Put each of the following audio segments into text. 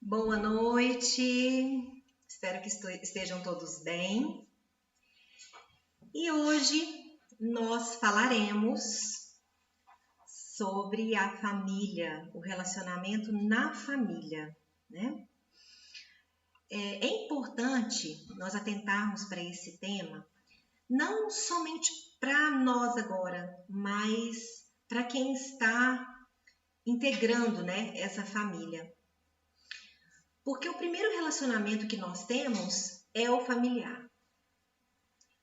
Boa noite, espero que estejam todos bem. E hoje nós falaremos sobre a família, o relacionamento na família, né? É importante nós atentarmos para esse tema, não somente para nós agora, mas para quem está integrando, né, essa família. Porque o primeiro relacionamento que nós temos é o familiar.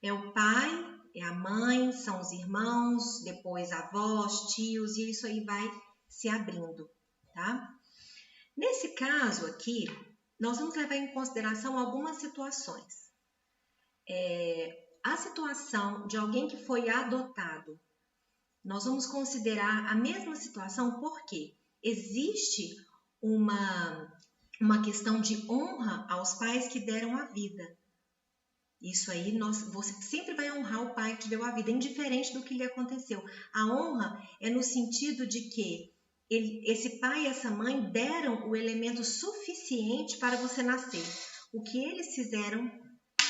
É o pai, é a mãe, são os irmãos, depois avós, tios, e isso aí vai se abrindo, tá? Nesse caso aqui, nós vamos levar em consideração algumas situações. A situação de alguém que foi adotado, nós vamos considerar a mesma situação porque existe uma questão de honra aos pais que deram a vida. Isso aí, você sempre vai honrar o pai que te deu a vida, indiferente do que lhe aconteceu. A honra é no sentido de que esse pai e essa mãe deram o elemento suficiente para você nascer. O que eles fizeram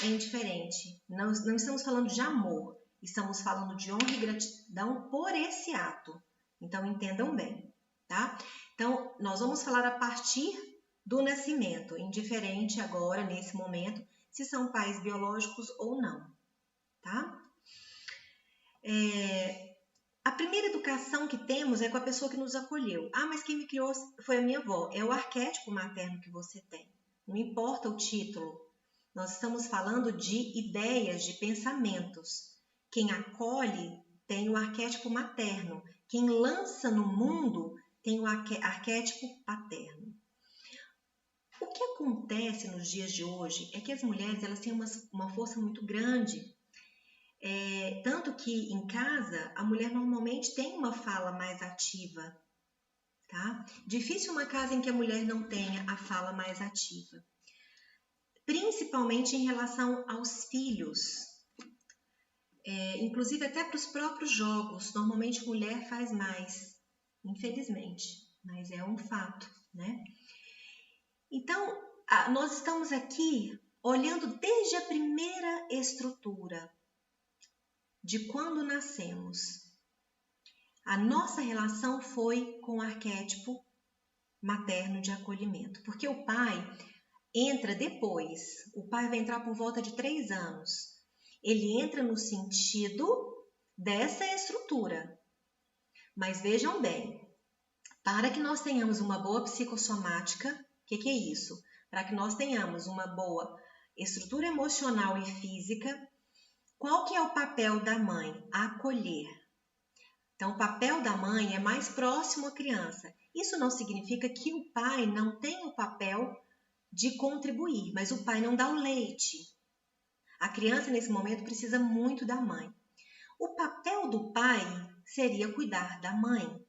é indiferente. Não estamos falando de amor, estamos falando de honra e gratidão por esse ato. Então, entendam bem, tá? Então, nós vamos falar a partir do nascimento, indiferente agora, nesse momento, se são pais biológicos ou não, tá? A primeira educação que temos é com a pessoa que nos acolheu. Ah, mas quem me criou foi a minha avó. É o arquétipo materno que você tem. Não importa o título. Nós estamos falando de ideias, de pensamentos. Quem acolhe tem o arquétipo materno. Quem lança no mundo tem o arquétipo paterno. O que acontece nos dias de hoje é que as mulheres elas têm uma força muito grande, tanto que em casa a mulher normalmente tem uma fala mais ativa, tá? Difícil uma casa em que a mulher não tenha a fala mais ativa, principalmente em relação aos filhos, inclusive até para os próprios jogos, normalmente mulher faz mais, infelizmente, mas é um fato, né? Então, nós estamos aqui olhando desde a primeira estrutura de quando nascemos. A nossa relação foi com o arquétipo materno de acolhimento, porque o pai entra depois, o pai vai entrar por volta de 3 anos. Ele entra no sentido dessa estrutura. Mas vejam bem, para que nós tenhamos uma boa psicossomática, o que é isso? Para que nós tenhamos uma boa estrutura emocional e física, qual que é o papel da mãe? Acolher. Então, o papel da mãe é mais próximo à criança. Isso não significa que o pai não tem o papel de contribuir, mas o pai não dá o leite. A criança, nesse momento, precisa muito da mãe. O papel do pai seria cuidar da mãe.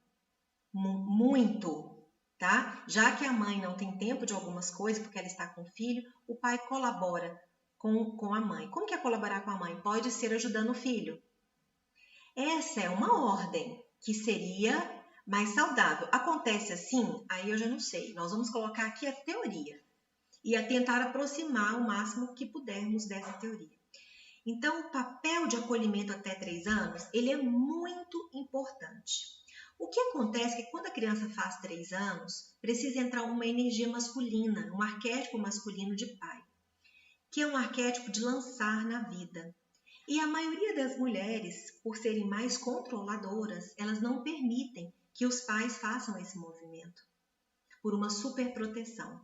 Muito. Tá? Já que a mãe não tem tempo de algumas coisas, porque ela está com o filho, o pai colabora com a mãe. Como que é colaborar com a mãe? Pode ser ajudando o filho. Essa é uma ordem que seria mais saudável. Acontece assim? Aí eu já não sei. Nós vamos colocar aqui a teoria e a tentar aproximar o máximo que pudermos dessa teoria. Então, o papel de acolhimento até 3 anos, ele é muito importante. O que acontece é que quando a criança faz 3 anos, precisa entrar uma energia masculina, um arquétipo masculino de pai, que é um arquétipo de lançar na vida. E a maioria das mulheres, por serem mais controladoras, elas não permitem que os pais façam esse movimento, por uma superproteção.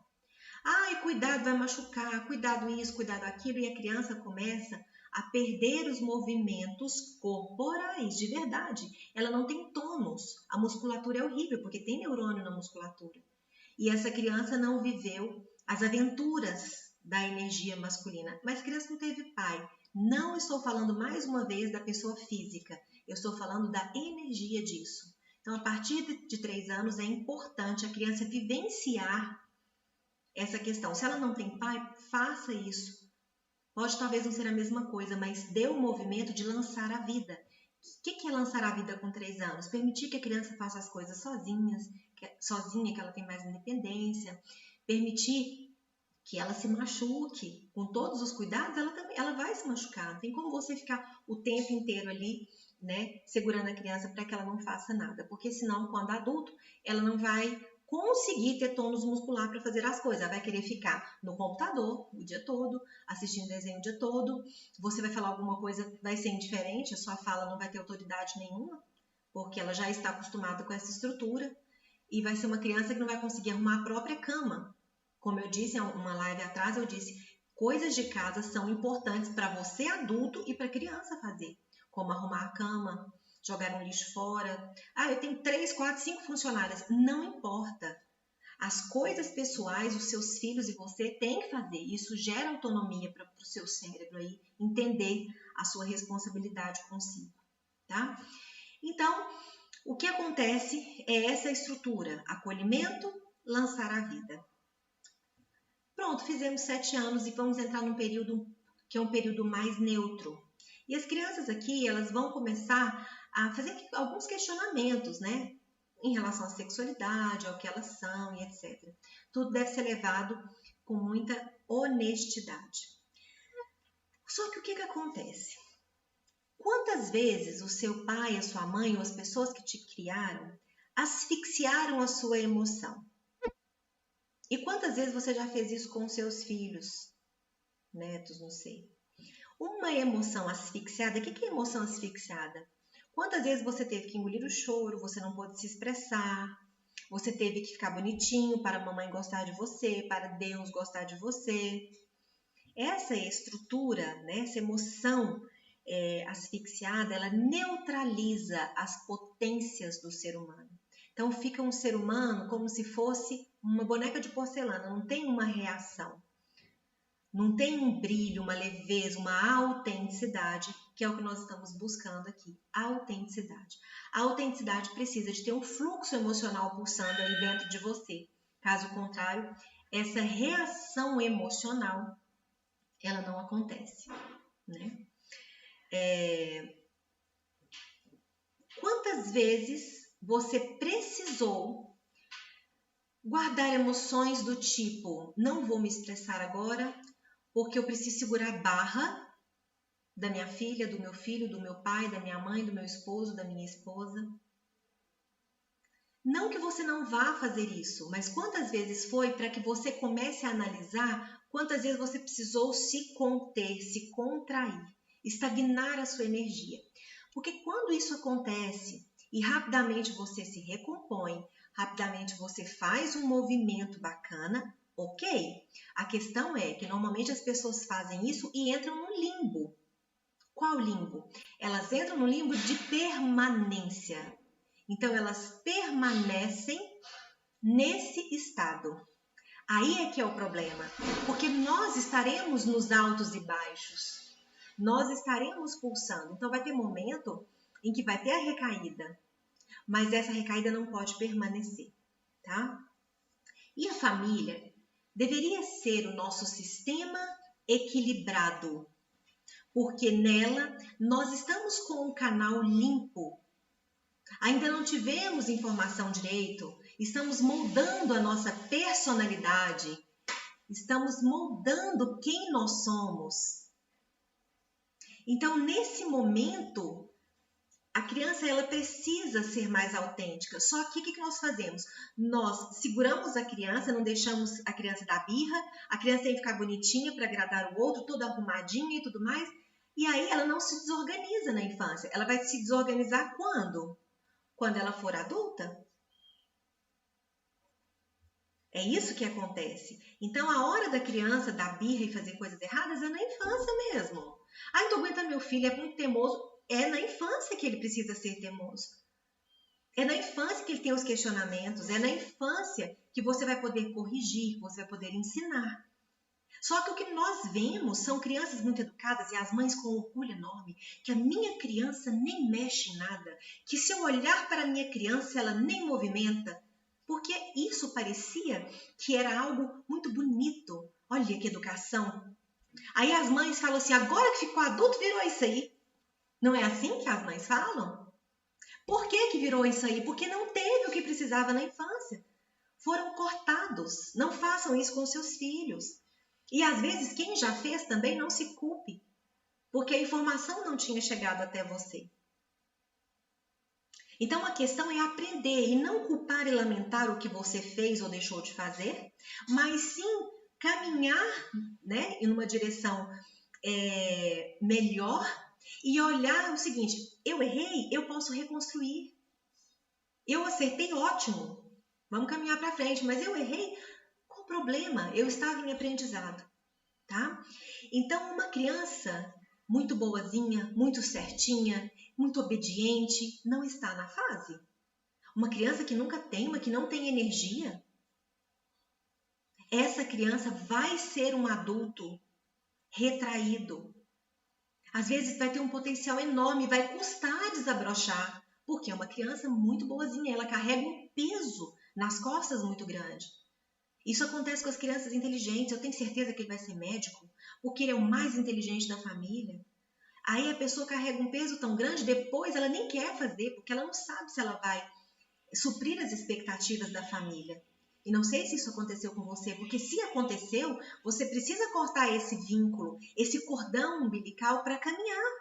Ai, cuidado, vai machucar, cuidado isso, cuidado aquilo, e a criança começa a perder os movimentos corporais, de verdade. Ela não tem tônus. A musculatura é horrível, porque tem neurônio na musculatura. E essa criança não viveu as aventuras da energia masculina. Mas a criança não teve pai. Não estou falando mais uma vez da pessoa física. Eu estou falando da energia disso. Então, a partir de 3 anos, é importante a criança vivenciar essa questão. Se ela não tem pai, faça isso. Pode talvez não ser a mesma coisa, mas dê o movimento de lançar a vida. O que é lançar a vida com 3 anos? Permitir que a criança faça as coisas sozinha, que ela tem mais independência. permitir que ela se machuque, com todos os cuidados, ela vai se machucar. Não tem como você ficar o tempo inteiro ali, né, segurando a criança para que ela não faça nada, porque senão, quando adulto, ela não vai conseguir ter tônus muscular para fazer as coisas. Ela vai querer ficar no computador o dia todo, assistindo desenho o dia todo. Você vai falar alguma coisa, vai ser indiferente, a sua fala não vai ter autoridade nenhuma, porque ela já está acostumada com essa estrutura, e vai ser uma criança que não vai conseguir arrumar a própria cama. Como eu disse em uma live atrás, eu disse, coisas de casa são importantes para você adulto e para a criança fazer, como arrumar a cama, jogar um lixo fora. Ah, eu tenho 3, 4, 5 funcionárias. Não importa. As coisas pessoais, os seus filhos e você têm que fazer. Isso gera autonomia para o seu cérebro aí entender a sua responsabilidade consigo, tá? Então, o que acontece é essa estrutura: acolhimento, lançar a vida. Pronto, fizemos 7 anos e vamos entrar num período que é um período mais neutro. E as crianças aqui, elas vão começar a fazer alguns questionamentos, né? Em relação à sexualidade, ao que elas são e etc. Tudo deve ser levado com muita honestidade. Só que o que acontece? Quantas vezes o seu pai, a sua mãe ou as pessoas que te criaram asfixiaram a sua emoção? E quantas vezes você já fez isso com seus filhos, netos, não sei. Uma emoção asfixiada, o que é emoção asfixiada? Quantas vezes você teve que engolir o choro, você não pôde se expressar, você teve que ficar bonitinho para a mamãe gostar de você, para Deus gostar de você. Essa estrutura, né, essa emoção asfixiada, ela neutraliza as potências do ser humano. Então fica um ser humano como se fosse uma boneca de porcelana, não tem uma reação. Não tem um brilho, uma leveza, uma autenticidade, que é o que nós estamos buscando aqui. A autenticidade. A autenticidade precisa de ter um fluxo emocional pulsando aí dentro de você. Caso contrário, essa reação emocional, ela não acontece, né? Quantas vezes você precisou guardar emoções do tipo, não vou me expressar agora, porque eu preciso segurar a barra da minha filha, do meu filho, do meu pai, da minha mãe, do meu esposo, da minha esposa? Não que você não vá fazer isso, mas quantas vezes foi para que você comece a analisar quantas vezes você precisou se conter, se contrair, estagnar a sua energia? Porque quando isso acontece e rapidamente você se recompõe, rapidamente você faz um movimento bacana, ok. A questão é que normalmente as pessoas fazem isso e entram no limbo. Qual limbo? Elas entram no limbo de permanência. Então, elas permanecem nesse estado. Aí é que é o problema, porque nós estaremos nos altos e baixos. Nós estaremos pulsando. Então, vai ter momento em que vai ter a recaída, mas essa recaída não pode permanecer, tá? E a família deveria ser o nosso sistema equilibrado, porque nela nós estamos com o canal limpo. Ainda não tivemos informação direito, estamos moldando a nossa personalidade, estamos moldando quem nós somos. Então, nesse momento, a criança ela precisa ser mais autêntica. Só que o que nós fazemos? Nós seguramos a criança, não deixamos a criança dar birra, a criança tem que ficar bonitinha para agradar o outro, toda arrumadinha e tudo mais. E aí ela não se desorganiza na infância. Ela vai se desorganizar quando? Quando ela for adulta. É isso que acontece. Então, a hora da criança dar birra e fazer coisas erradas é na infância mesmo. Ah, não tô aguentando meu filho, é muito teimoso. É na infância que ele precisa ser teimoso. É na infância que ele tem os questionamentos. É na infância que você vai poder corrigir, que você vai poder ensinar. Só que o que nós vemos são crianças muito educadas e as mães com orgulho enorme, que a minha criança nem mexe em nada, que se eu olhar para a minha criança, ela nem movimenta, porque isso parecia que era algo muito bonito. Olha que educação. Aí as mães falam assim, agora que ficou adulto, virou isso aí. Não é assim que as mães falam? Por que virou isso aí? Porque não teve o que precisava na infância. foram cortados. Não façam isso com seus filhos. E às vezes quem já fez também não se culpe, porque a informação não tinha chegado até você. Então a questão é aprender e não culpar e lamentar o que você fez ou deixou de fazer, mas sim caminhar, né, em uma direção melhor e olhar o seguinte: eu errei, eu posso reconstruir. Eu acertei, ótimo, vamos caminhar para frente, mas eu errei, qual o problema? Eu estava em aprendizado, tá? Então uma criança muito boazinha, muito certinha, muito obediente, não está na fase. Uma criança que nunca teima, que não tem energia, essa criança vai ser um adulto retraído. Às vezes vai ter um potencial enorme, vai custar desabrochar, porque é uma criança muito boazinha, ela carrega um peso nas costas muito grande. Isso acontece com as crianças inteligentes, eu tenho certeza que ele vai ser médico, porque ele é o mais inteligente da família. Aí a pessoa carrega um peso tão grande, depois ela nem quer fazer, porque ela não sabe se ela vai suprir as expectativas da família. E não sei se isso aconteceu com você, porque se aconteceu, você precisa cortar esse vínculo, esse cordão umbilical para caminhar.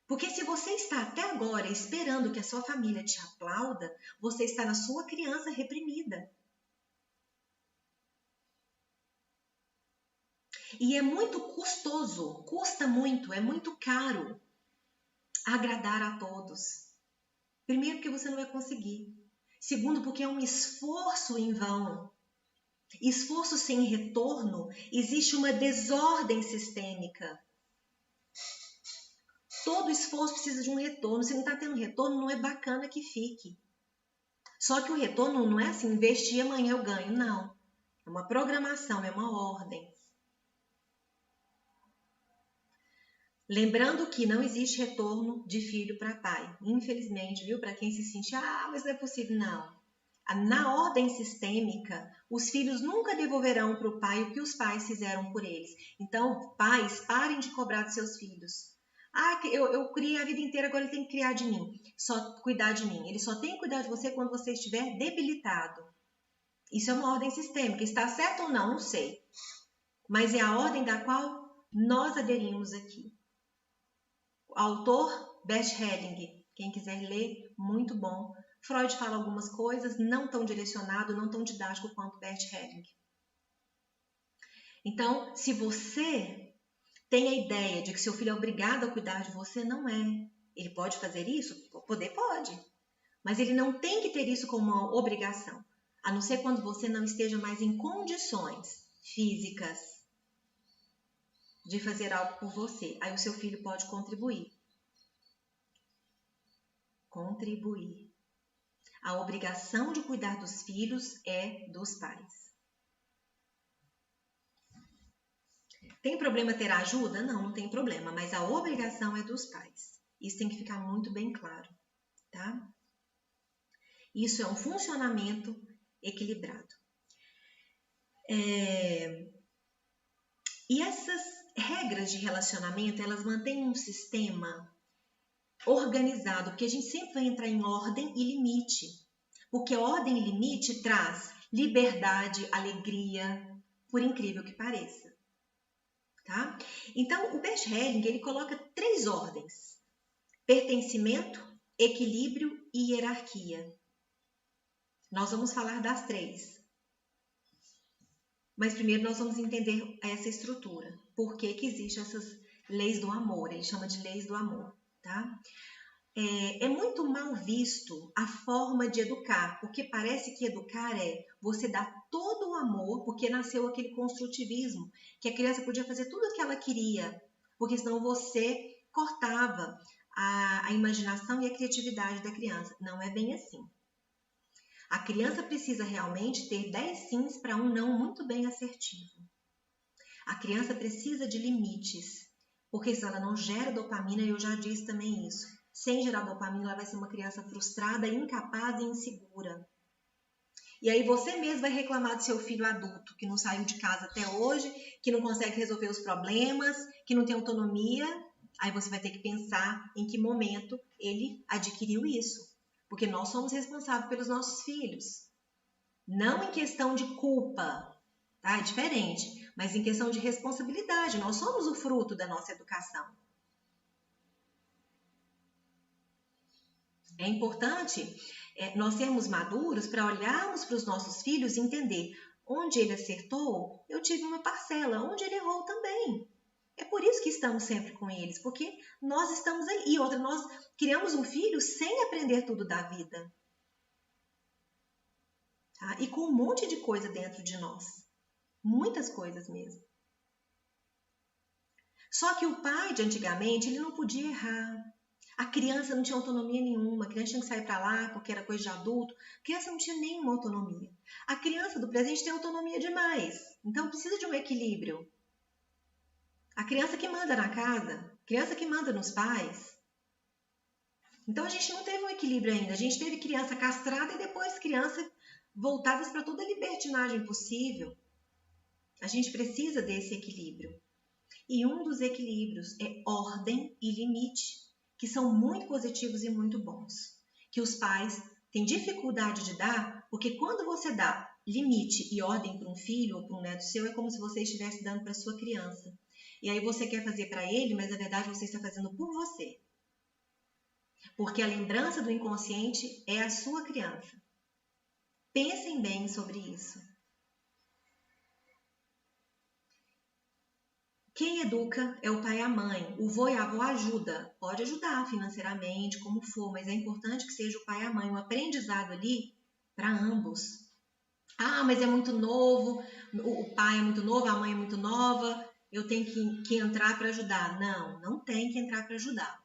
Porque se você está até agora esperando que a sua família te aplauda, você está na sua criança reprimida. E é muito custoso, custa muito, é muito caro agradar a todos. Primeiro, porque você não vai conseguir. Segundo, porque é um esforço em vão. Esforço sem retorno, existe uma desordem sistêmica. Todo esforço precisa de um retorno. Se não está tendo retorno, não é bacana que fique. Só que o retorno não é assim, investir amanhã eu ganho, não. É uma programação, é uma ordem. Lembrando que não existe retorno de filho para pai. Infelizmente, viu? Para quem se sente, mas não é possível, não. Na ordem sistêmica, os filhos nunca devolverão para o pai o que os pais fizeram por eles. Então, pais, parem de cobrar dos seus filhos. Eu criei a vida inteira, agora ele tem que criar de mim. Só cuidar de mim. Ele só tem que cuidar de você quando você estiver debilitado. Isso é uma ordem sistêmica. Está certo ou não? Não sei. Mas é a ordem da qual nós aderimos aqui. O autor, Bert Helling, quem quiser ler, muito bom. Freud fala algumas coisas, não tão direcionado, não tão didático quanto Bert Helling. Então, se você tem a ideia de que seu filho é obrigado a cuidar de você, não é. Ele pode fazer isso? Poder pode. Mas ele não tem que ter isso como uma obrigação. A não ser quando você não esteja mais em condições físicas de fazer algo por você. Aí o seu filho pode contribuir. Contribuir. A obrigação de cuidar dos filhos é dos pais. Tem problema ter ajuda? Não, não tem problema, mas a obrigação é dos pais. Isso tem que ficar muito bem claro, tá? Isso é um funcionamento equilibrado. E essas regras de relacionamento, elas mantêm um sistema organizado, porque a gente sempre vai entrar em ordem e limite. Porque ordem e limite traz liberdade, alegria, por incrível que pareça. Tá? Então, o Bert Helling, ele coloca 3 ordens: pertencimento, equilíbrio e hierarquia. Nós vamos falar das 3. Mas primeiro nós vamos entender essa estrutura. Por que que existem essas leis do amor? Ele chama de leis do amor, tá? É muito mal visto a forma de educar, porque parece que educar é você dar todo o amor, porque nasceu aquele construtivismo, que a criança podia fazer tudo o que ela queria, porque senão você cortava a imaginação e a criatividade da criança. Não é bem assim. A criança precisa realmente ter 10 sims para um não muito bem assertivo. A criança precisa de limites, porque se ela não gera dopamina, eu já disse também isso. Sem gerar dopamina, ela vai ser uma criança frustrada, incapaz e insegura. E aí você mesmo vai reclamar do seu filho adulto, que não saiu de casa até hoje, que não consegue resolver os problemas, que não tem autonomia. Aí você vai ter que pensar em que momento ele adquiriu isso. Porque nós somos responsáveis pelos nossos filhos. Não em questão de culpa, tá? É diferente, mas em questão de responsabilidade. Nós somos o fruto da nossa educação. É importante nós sermos maduros para olharmos para os nossos filhos e entender onde ele acertou, eu tive uma parcela, onde ele errou também. É por isso que estamos sempre com eles, porque nós estamos ali. E outra, nós criamos um filho sem aprender tudo da vida. Tá? E com um monte de coisa dentro de nós. Muitas coisas mesmo. Só que o pai de antigamente, ele não podia errar. A criança não tinha autonomia nenhuma, a criança tinha que sair para lá porque era coisa de adulto. A criança não tinha nenhuma autonomia. A criança do presente tem autonomia demais, então precisa de um equilíbrio. A criança que manda na casa, a criança que manda nos pais. Então a gente não teve um equilíbrio ainda. A gente teve criança castrada e depois criança voltadas para toda a libertinagem possível. A gente precisa desse equilíbrio. E um dos equilíbrios é ordem e limite, que são muito positivos e muito bons. Que os pais têm dificuldade de dar, porque quando você dá limite e ordem para um filho ou para um neto seu, é como se você estivesse dando para sua criança. E aí você quer fazer para ele, mas na verdade você está fazendo por você. Porque a lembrança do inconsciente é a sua criança. Pensem bem sobre isso. Quem educa é o pai e a mãe. O vô e a avó ajuda. Pode ajudar financeiramente, como for, mas é importante que seja o pai e a mãe. Um aprendizado ali para ambos. Ah, mas é muito novo, o pai é muito novo, a mãe é muito nova, eu tenho que entrar para ajudar. Não, não tem que entrar para ajudar.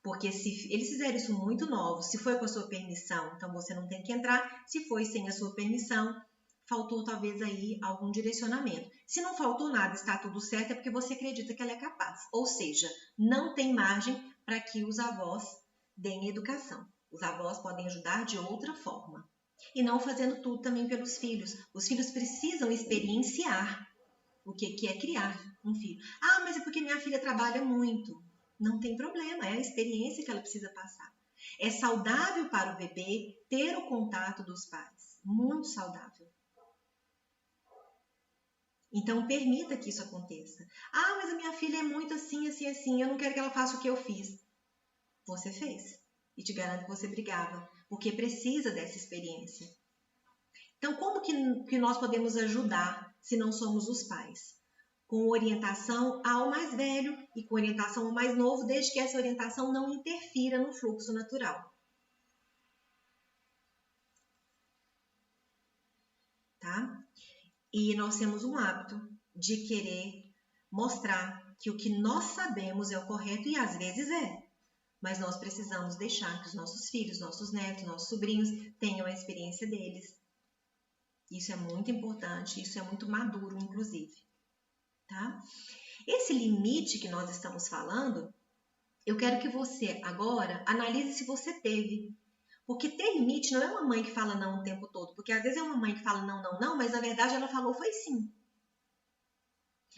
Porque se eles fizerem isso muito novo, se foi com a sua permissão, então você não tem que entrar. Se foi sem a sua permissão, faltou talvez aí algum direcionamento. Se não faltou nada, está tudo certo, é porque você acredita que ela é capaz. Ou seja, não tem margem para que os avós deem educação. Os avós podem ajudar de outra forma. E não fazendo tudo também pelos filhos. Os filhos precisam experienciar o que é criar um filho. Ah, mas é porque minha filha trabalha muito. Não tem problema, é a experiência que ela precisa passar. É saudável para o bebê ter o contato dos pais. Muito saudável. Então, permita que isso aconteça. Ah, mas a minha filha é muito assim, assim, assim. Eu não quero que ela faça o que eu fiz. Você fez. E te garanto que você brigava. Porque precisa dessa experiência. Então, como que nós podemos ajudar se não somos os pais? Com orientação ao mais velho e com orientação ao mais novo, desde que essa orientação não interfira no fluxo natural. Tá? E nós temos um hábito de querer mostrar que o que nós sabemos é o correto e às vezes é. Mas nós precisamos deixar que os nossos filhos, nossos netos, nossos sobrinhos tenham a experiência deles. Isso é muito importante, isso é muito maduro, inclusive. Tá? Esse limite que nós estamos falando, eu quero que você agora analise se você teve. Porque ter limite não é uma mãe que fala não o tempo todo. Porque às vezes é uma mãe que fala não, não, não, mas na verdade ela falou foi sim.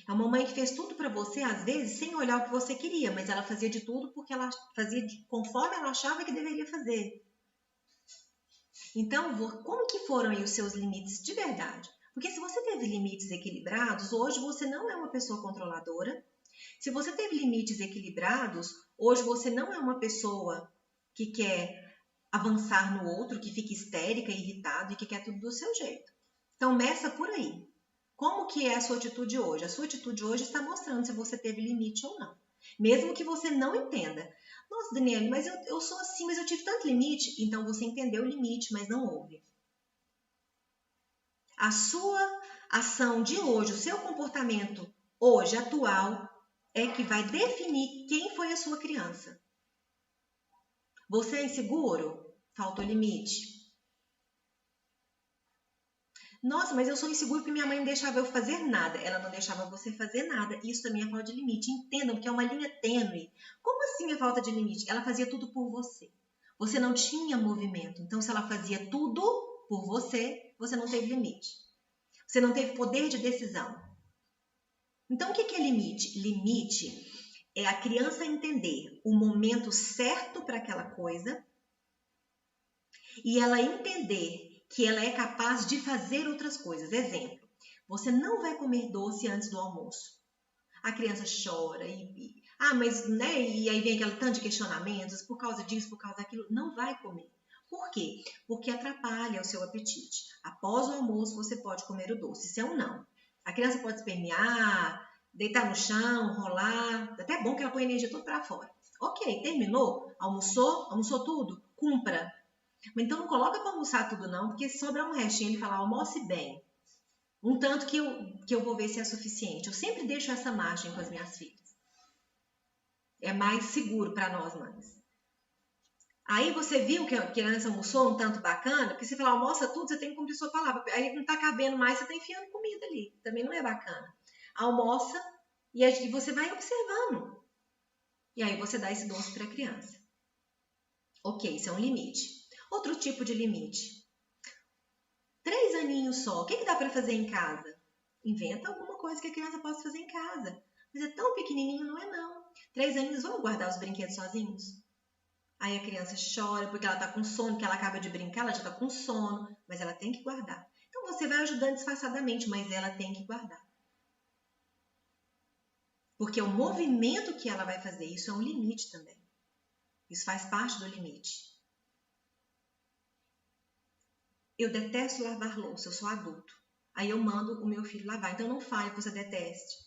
É uma mãe que fez tudo para você, às vezes, sem olhar o que você queria, mas ela fazia de tudo porque ela fazia conforme ela achava que deveria fazer. Então, como que foram aí os seus limites de verdade? Porque se você teve limites equilibrados, hoje você não é uma pessoa controladora. Se você teve limites equilibrados, hoje você não é uma pessoa que quer avançar no outro, que fica histérica, irritado e que quer tudo do seu jeito. Então, meça por aí. Como que é a sua atitude hoje? A sua atitude hoje está mostrando se você teve limite ou não. Mesmo que você não entenda. Nossa, Daniele, mas eu sou assim, mas eu tive tanto limite. Então, você entendeu o limite, mas não houve. A sua ação de hoje, o seu comportamento hoje, atual, é que vai definir quem foi a sua criança. Você é inseguro? Falta o limite. Nossa, mas eu sou inseguro porque minha mãe não deixava eu fazer nada. Ela não deixava você fazer nada. Isso também é falta de limite. Entendam que é uma linha tênue. Como assim é falta de limite? Ela fazia tudo por você. Você não tinha movimento. Então, se ela fazia tudo por você, você não teve limite. Você não teve poder de decisão. Então, o que é limite? Limite é a criança entender o momento certo para aquela coisa e ela entender que ela é capaz de fazer outras coisas. Exemplo, você não vai comer doce antes do almoço. A criança chora mas, né? E aí vem aquele tanto de questionamentos, por causa disso, por causa daquilo, não vai comer. Por quê? Porque atrapalha o seu apetite. Após o almoço, você pode comer o doce. Isso é um não. A criança pode espernear, deitar no chão, rolar. Até é bom que ela põe a energia toda para fora. Ok, terminou? Almoçou tudo? Cumpra. Mas então não coloca para almoçar tudo não, porque se sobrar um restinho, ele fala, almoce bem. Um tanto que eu vou ver se é suficiente. Eu sempre deixo essa margem com as minhas filhas. É mais seguro para nós, mães. Aí você viu que a criança almoçou um tanto bacana, porque você fala, almoça tudo, você tem que cumprir sua palavra. Aí não tá cabendo mais, você tá enfiando comida ali. Também não é bacana. Almoça e você vai observando. E aí você dá esse doce para a criança. Ok, isso é um limite. Outro tipo de limite. 3 aninhos só, o que dá para fazer em casa? Inventa alguma coisa que a criança possa fazer em casa. Mas é tão pequenininho, não é não. 3 aninhos, vamos guardar os brinquedos sozinhos? Aí a criança chora porque ela está com sono, que ela acaba de brincar, ela já está com sono, mas ela tem que guardar. Então você vai ajudando disfarçadamente, mas ela tem que guardar. Porque o movimento que ela vai fazer, isso é um limite também. Isso faz parte do limite. Eu detesto lavar louça, eu sou adulto. Aí eu mando o meu filho lavar. Então não fale que você deteste.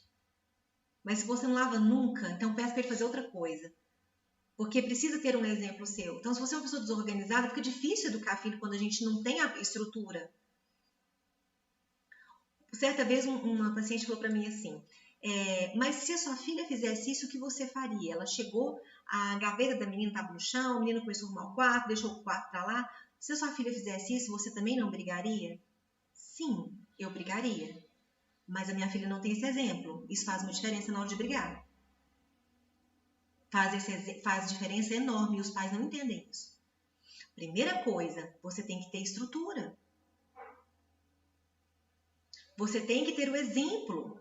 Mas se você não lava nunca, então peça para ele fazer outra coisa. Porque precisa ter um exemplo seu. Então se você é uma pessoa desorganizada, fica difícil educar filho quando a gente não tem a estrutura. Certa vez uma paciente falou para mim assim, mas se a sua filha fizesse isso, o que você faria? Ela chegou, a gaveta da menina estava no chão, o menino começou a arrumar o quarto, deixou o quarto para lá. Se a sua filha fizesse isso, você também não brigaria? Sim, eu brigaria. Mas a minha filha não tem esse exemplo. Isso faz uma diferença na hora de brigar. Faz diferença enorme e os pais não entendem isso. Primeira coisa, você tem que ter estrutura. Você tem que ter o exemplo.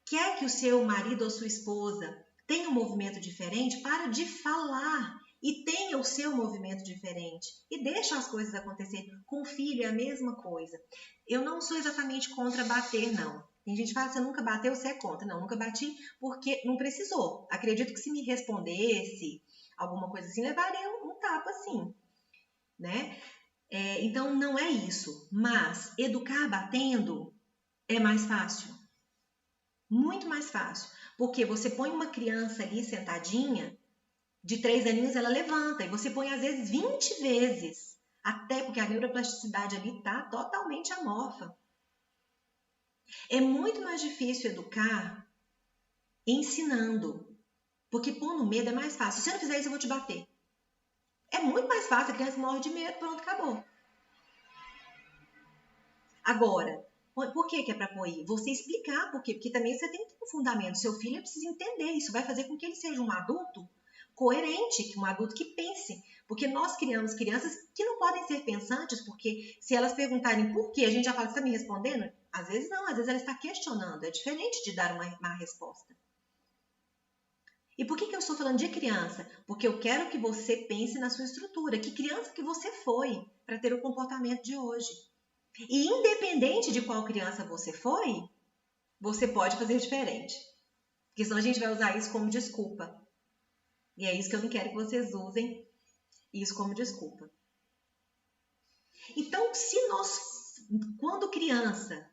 Quer que o seu marido ou sua esposa tenha um movimento diferente? Para de falar e tenha o seu movimento diferente. E deixa as coisas acontecerem. Com o filho é a mesma coisa. Eu não sou exatamente contra bater, não. Tem gente que fala, você nunca bateu, você é contra. Não, nunca bati porque não precisou. Acredito que se me respondesse alguma coisa assim, levaria um tapa assim, né? Então não é isso. Mas educar batendo é mais fácil. Muito mais fácil. Porque você põe uma criança ali sentadinha, de 3 aninhos ela levanta. E você põe às vezes 20 vezes. Até porque a neuroplasticidade ali está totalmente amorfa. É muito mais difícil educar ensinando. Porque pondo medo é mais fácil. Se você não fizer isso, eu vou te bater. É muito mais fácil. A criança morre de medo, pronto, acabou. Agora, por que é para pôr aí? Você explicar por quê. Porque também você tem que ter um fundamento. Seu filho precisa entender. Isso vai fazer com que ele seja um adulto coerente, um adulto que pense. Porque nós criamos crianças que não podem ser pensantes, porque se elas perguntarem por quê, a gente já fala, você está me respondendo? Às vezes não, às vezes ela está questionando. É diferente de dar uma resposta. E por que eu estou falando de criança? Porque eu quero que você pense na sua estrutura. Que criança que você foi para ter o comportamento de hoje? E independente de qual criança você foi, você pode fazer diferente. Porque senão a gente vai usar isso como desculpa. E é isso que eu não quero que vocês usem isso como desculpa. Então, se nós, quando criança,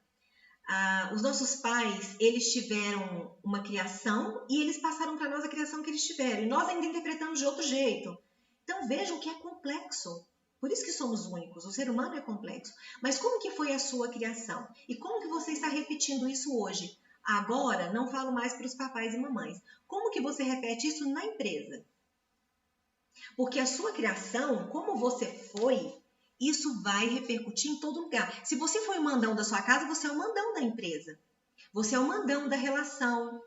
os nossos pais, eles tiveram uma criação e eles passaram para nós a criação que eles tiveram. E nós ainda interpretamos de outro jeito. Então, vejam que é complexo. Por isso que somos únicos. O ser humano é complexo. Mas como que foi a sua criação? E como que você está repetindo isso hoje? Agora, não falo mais para os papais e mamães. Como que você repete isso na empresa? Porque a sua criação, como você foi, isso vai repercutir em todo lugar. Se você foi o mandão da sua casa, você é o mandão da empresa. Você é o mandão da relação.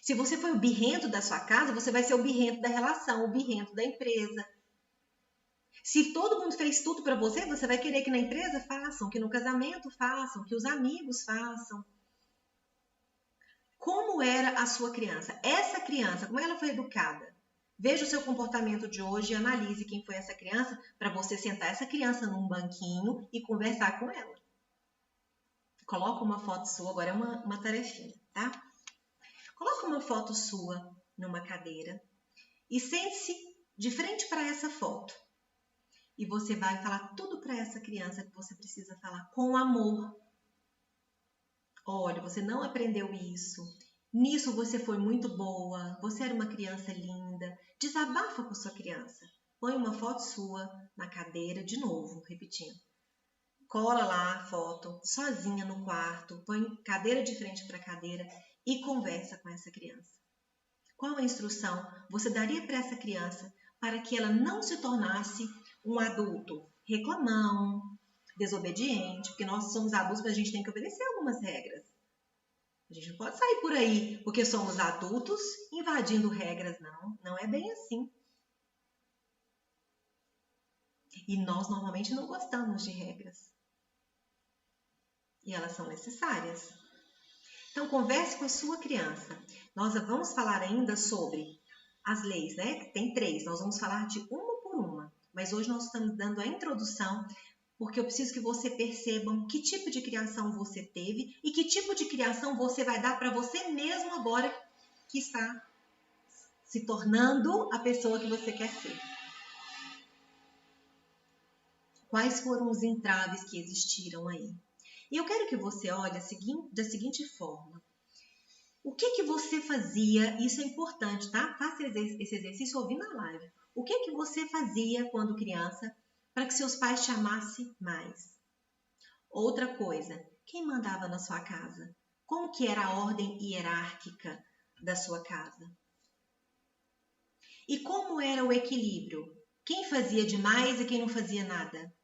Se você foi o birrento da sua casa, você vai ser o birrento da relação, o birrento da empresa. Se todo mundo fez tudo para você, você vai querer que na empresa façam, que no casamento façam, que os amigos façam. Como era a sua criança? Essa criança, como ela foi educada? Veja o seu comportamento de hoje e analise quem foi essa criança para você sentar essa criança num banquinho e conversar com ela. Coloca uma foto sua, agora é uma tarefinha, tá? Coloca uma foto sua numa cadeira e sente-se de frente para essa foto. E você vai falar tudo para essa criança que você precisa falar com amor. Olha, você não aprendeu isso. Nisso você foi muito boa. Você era uma criança linda. Desabafa com sua criança. Põe uma foto sua na cadeira, de novo, repetindo. Cola lá a foto, sozinha no quarto. Põe cadeira de frente para cadeira e conversa com essa criança. Qual a instrução você daria para essa criança para que ela não se tornasse um adulto reclamão, desobediente, porque nós somos adultos, mas a gente tem que obedecer algumas regras. A gente não pode sair por aí porque somos adultos invadindo regras, não. Não é bem assim. E nós normalmente não gostamos de regras. E elas são necessárias. Então, converse com a sua criança. Nós vamos falar ainda sobre as leis, né? Tem 3. Nós vamos falar de uma por uma. Mas hoje nós estamos dando a introdução, porque eu preciso que você percebam que tipo de criação você teve e que tipo de criação você vai dar para você mesmo agora que está se tornando a pessoa que você quer ser. Quais foram os entraves que existiram aí? E eu quero que você olhe da seguinte forma. O que você fazia? Isso é importante, tá? Faça esse exercício ouvindo a live. O que você fazia quando criança para que seus pais te amassem mais? Outra coisa, quem mandava na sua casa? Como que era a ordem hierárquica da sua casa? E como era o equilíbrio? Quem fazia demais e quem não fazia nada?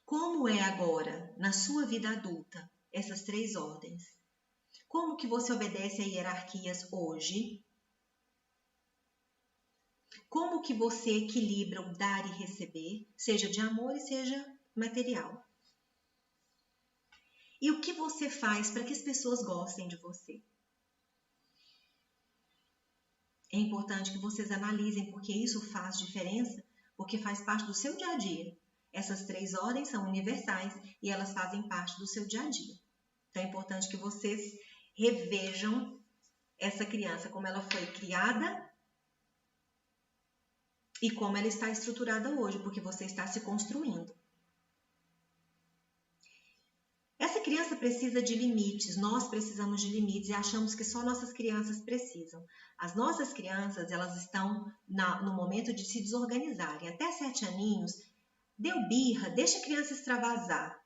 Como é agora, na sua vida adulta, essas 3 ordens? Como que você obedece a hierarquias hoje? Como que você equilibra o dar e receber, seja de amor e seja material? E o que você faz para que as pessoas gostem de você? É importante que vocês analisem, porque isso faz diferença, porque faz parte do seu dia a dia. Essas 3 ordens são universais e elas fazem parte do seu dia a dia. Então é importante que vocês revejam essa criança, como ela foi criada e como ela está estruturada hoje, porque você está se construindo. Essa criança precisa de limites, nós precisamos de limites e achamos que só nossas crianças precisam. As nossas crianças, elas estão no momento de se desorganizarem. Até 7 aninhos, deu birra, deixa a criança extravasar.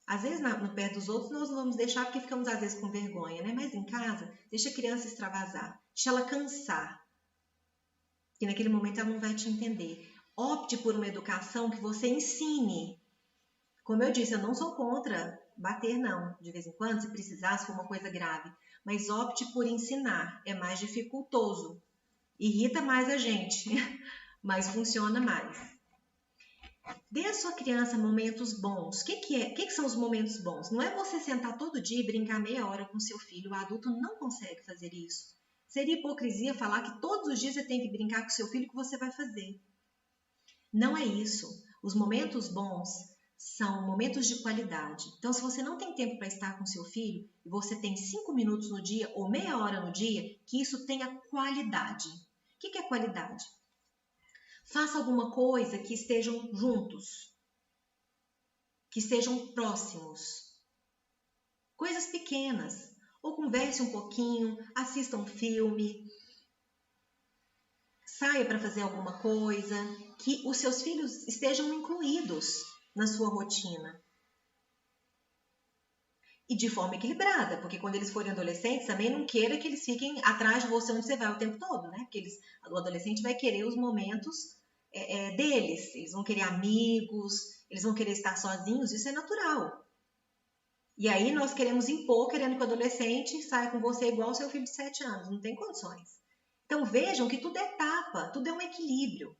Às vezes, no pé dos outros, nós não vamos deixar porque ficamos, às vezes, com vergonha, né? Mas em casa, deixa a criança extravasar. Deixa ela cansar. Que naquele momento ela não vai te entender. Opte por uma educação que você ensine. Como eu disse, eu não sou contra bater, não. De vez em quando, se precisar, se for uma coisa grave. Mas opte por ensinar. É mais dificultoso. Irrita mais a gente, mas funciona mais. Dê à sua criança momentos bons. O que são os momentos bons? Não é você sentar todo dia e brincar meia hora com seu filho. O adulto não consegue fazer isso. Seria hipocrisia falar que todos os dias você tem que brincar com seu filho que você vai fazer. Não é isso. Os momentos bons são momentos de qualidade. Então, se você não tem tempo para estar com seu filho e você tem 5 minutos no dia ou meia hora no dia, que isso tenha qualidade. O que é qualidade? Faça alguma coisa que estejam juntos, que estejam próximos. Coisas pequenas. Ou converse um pouquinho, assista um filme, saia para fazer alguma coisa, que os seus filhos estejam incluídos na sua rotina. E de forma equilibrada, porque quando eles forem adolescentes, também não queira que eles fiquem atrás de você onde você vai o tempo todo, né? Porque o adolescente vai querer os momentos deles, eles vão querer amigos, eles vão querer estar sozinhos, isso é natural. E aí nós queremos impor, querendo que o adolescente saia com você igual o seu filho de 7 anos, não tem condições. Então vejam que tudo é etapa, tudo é um equilíbrio.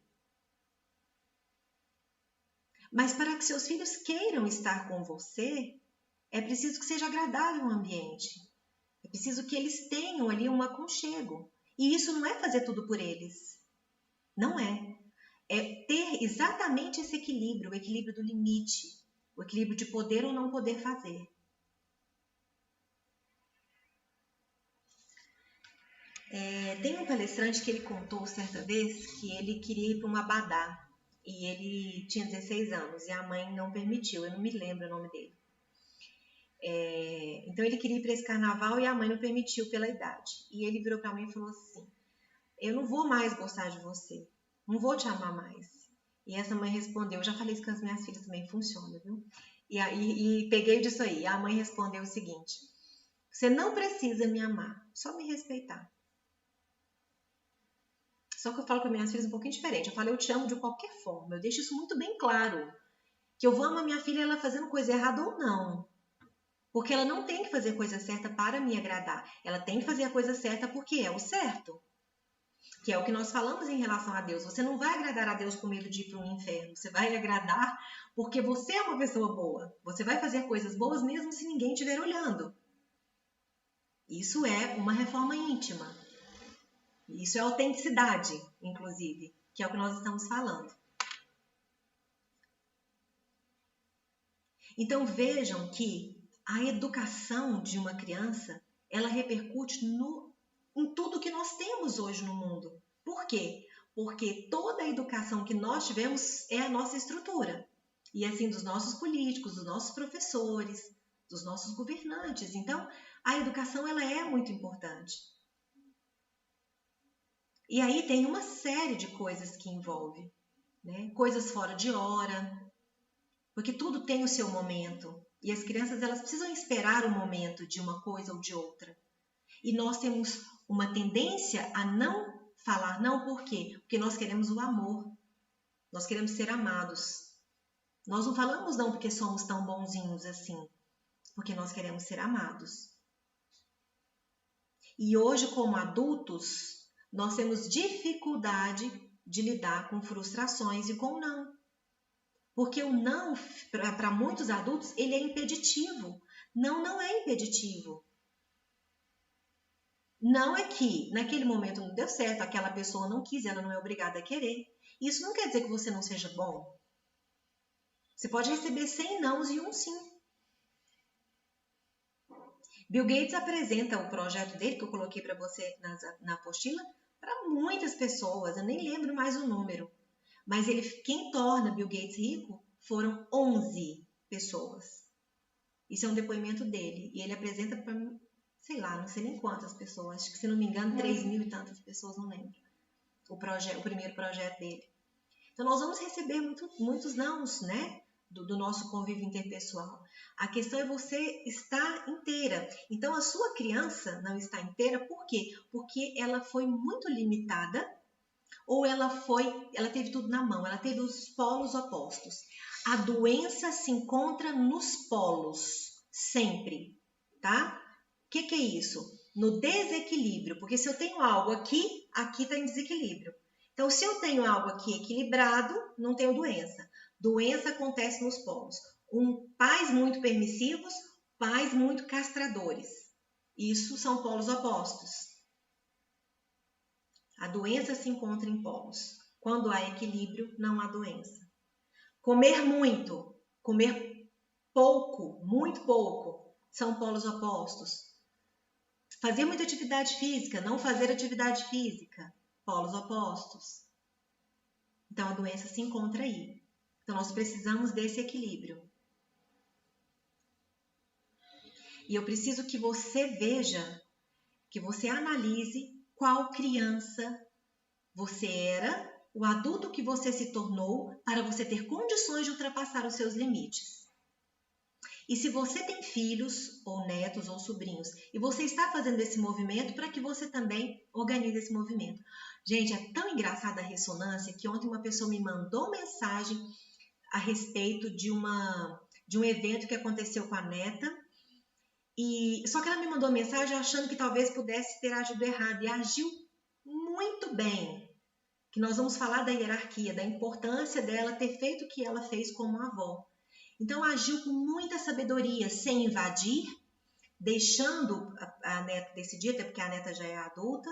Mas para que seus filhos queiram estar com você, é preciso que seja agradável o ambiente. É preciso que eles tenham ali um aconchego. E isso não é fazer tudo por eles. Não é. É ter exatamente esse equilíbrio, o equilíbrio do limite, o equilíbrio de poder ou não poder fazer. Tem um palestrante que ele contou certa vez que ele queria ir para um abadá e ele tinha 16 anos e a mãe não permitiu, eu não me lembro o nome dele. Então ele queria ir para esse carnaval e a mãe não permitiu pela idade. E ele virou para mim e falou assim: eu não vou mais gostar de você, não vou te amar mais. E essa mãe respondeu, eu já falei isso com as minhas filhas também, funciona, viu? E peguei disso aí. A mãe respondeu o seguinte: você não precisa me amar, só me respeitar. Só que eu falo com minhas filhas um pouquinho diferente. Eu falo, eu te amo de qualquer forma. Eu deixo isso muito bem claro. Que eu vou amar minha filha ela fazendo coisa errada ou não. Porque ela não tem que fazer a coisa certa para me agradar. Ela tem que fazer a coisa certa porque é o certo. Que é o que nós falamos em relação a Deus. Você não vai agradar a Deus com medo de ir para um inferno. Você vai agradar porque você é uma pessoa boa. Você vai fazer coisas boas mesmo se ninguém estiver olhando. Isso é uma reforma íntima. Isso é autenticidade, inclusive, que é o que nós estamos falando. Então vejam que a educação de uma criança, ela repercute em tudo que nós temos hoje no mundo. Por quê? Porque toda a educação que nós tivemos é a nossa estrutura. E assim dos nossos políticos, dos nossos professores, dos nossos governantes. Então, a educação ela é muito importante. E aí tem uma série de coisas que envolve, né? Coisas fora de hora, porque tudo tem o seu momento. E as crianças elas precisam esperar o momento de uma coisa ou de outra. E nós temos uma tendência a não falar não, por quê? Porque nós queremos o amor. Nós queremos ser amados. Nós não falamos não porque somos tão bonzinhos assim, porque nós queremos ser amados. E hoje, como adultos, nós temos dificuldade de lidar com frustrações e com não. Porque o não, para muitos adultos, ele é impeditivo. Não é impeditivo. Não é que naquele momento não deu certo, aquela pessoa não quis, ela não é obrigada a querer. Isso não quer dizer que você não seja bom. Você pode receber 100 nãos e um sim. Bill Gates apresenta o projeto dele, que eu coloquei para você na apostila, para muitas pessoas, eu nem lembro mais o número. Mas quem torna Bill Gates rico foram 11 pessoas. Isso é um depoimento dele. E ele apresenta para, sei lá, não sei nem quantas pessoas. Acho que, se não me engano, 3.000 e tantas pessoas, não lembro. O primeiro projeto dele. Então, nós vamos receber muitos nãos, né? Do nosso convívio interpessoal. A questão é você estar inteira. Então, a sua criança não está inteira, por quê? Porque ela foi muito limitada, ou ela teve tudo na mão, ela teve os polos opostos. A doença se encontra nos polos, sempre, tá? O que é isso? No desequilíbrio, porque se eu tenho algo aqui está em desequilíbrio. Então, se eu tenho algo aqui equilibrado, não tenho doença. Doença acontece nos polos. Pais muito permissivos, pais muito castradores. Isso são polos opostos. A doença se encontra em polos. Quando há equilíbrio, não há doença. Comer muito, comer pouco, muito pouco, são polos opostos. Fazer muita atividade física, não fazer atividade física, polos opostos. Então, a doença se encontra aí. Então, nós precisamos desse equilíbrio. E eu preciso que você veja, que você analise qual criança você era, o adulto que você se tornou, para você ter condições de ultrapassar os seus limites. E se você tem filhos, ou netos, ou sobrinhos, e você está fazendo esse movimento, para que você também organize esse movimento. Gente, é tão engraçada a ressonância que ontem uma pessoa me mandou mensagem a respeito de um evento que aconteceu com a neta, só que ela me mandou mensagem achando que talvez pudesse ter agido errado, e agiu muito bem. Que nós vamos falar da hierarquia, da importância dela ter feito o que ela fez como avó. Então, agiu com muita sabedoria, sem invadir, deixando a neta decidir, até porque a neta já é adulta,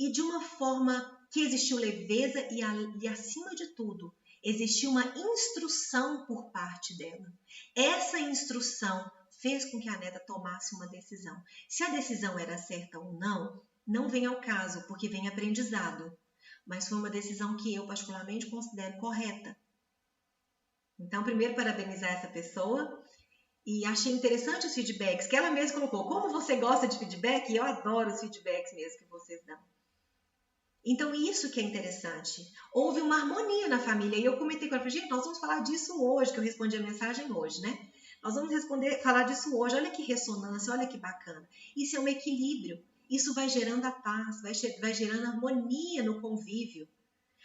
e de uma forma que existiu leveza e acima de tudo, existiu uma instrução por parte dela. Essa instrução fez com que a neta tomasse uma decisão. Se a decisão era certa ou não, não vem ao caso, porque vem aprendizado. Mas foi uma decisão que eu particularmente considero correta. Então, primeiro, parabenizar essa pessoa. E achei interessante os feedbacks que ela mesma colocou. Como você gosta de feedback? E eu adoro os feedbacks mesmo que vocês dão. Então, isso que é interessante. Houve uma harmonia na família. E eu comentei com ela, gente, nós vamos falar disso hoje, que eu respondi a mensagem hoje, né? Nós vamos falar disso hoje. Olha que ressonância, olha que bacana. Isso é um equilíbrio. Isso vai gerando a paz, vai gerando harmonia no convívio.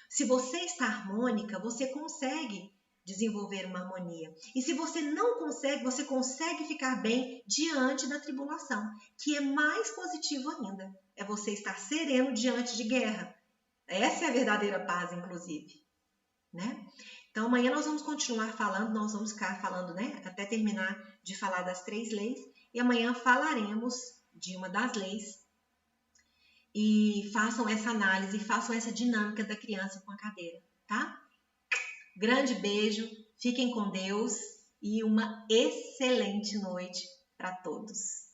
Se você está harmônica, você consegue desenvolver uma harmonia. E se você não consegue, você consegue ficar bem diante da tribulação, que é mais positivo ainda. É você estar sereno diante de guerra. Essa é a verdadeira paz, inclusive, né? Então, amanhã nós vamos continuar falando, nós vamos ficar falando, né? Até terminar de falar das 3 leis. E amanhã falaremos de uma das leis. E façam essa análise, façam essa dinâmica da criança com a cadeira, tá? Grande beijo, fiquem com Deus e uma excelente noite para todos.